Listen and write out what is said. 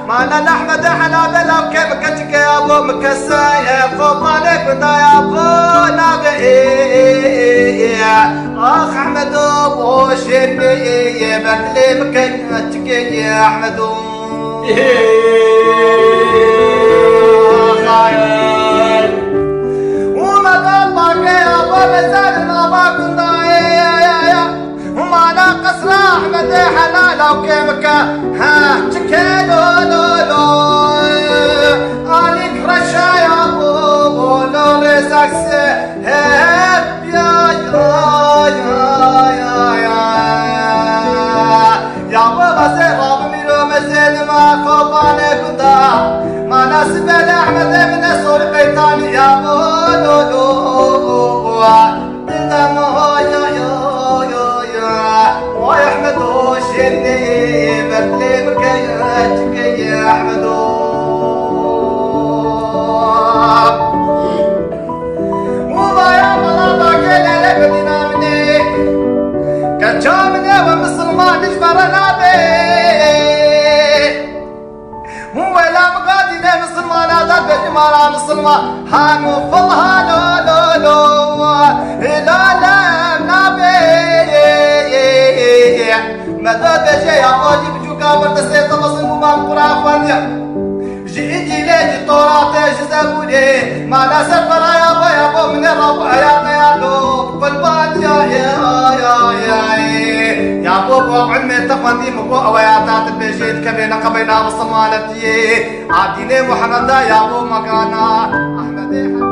معنا نحمد حنابلة وكيف كنتك يا ابو مكساية فوقانك بدا يا ابو نبي اخ احمد ابو شني بدلي مكنتك يا احمد وما ضلك يا ابو مزال ما باكن وما ناقص احمد حلال وكيفك ها تكالو ما ناسب احمد من سور قيطان يا بولو ويا احمد شني بدلي مكياتك يا احمد وما يا بلاد كل بدنا مني كجامنا ومسلمان اجبرنا به ولا مقادنا مسلمان هذا بجمارة مسلمان هانو فالها لو لو لو لا لا نبي مدى بجي يا واجب جوكا ورتسيت مصلم ومام قرى فانيا جي ليجي طوراتي جزابوني ما لا سفر يا بو من الرب حياتنا يا لو فالبان يا بو عمي تفندي مبو وياتات البيجيت كبينا قبينا مسلمانتي عاديني محمد يا بو مكانا احمد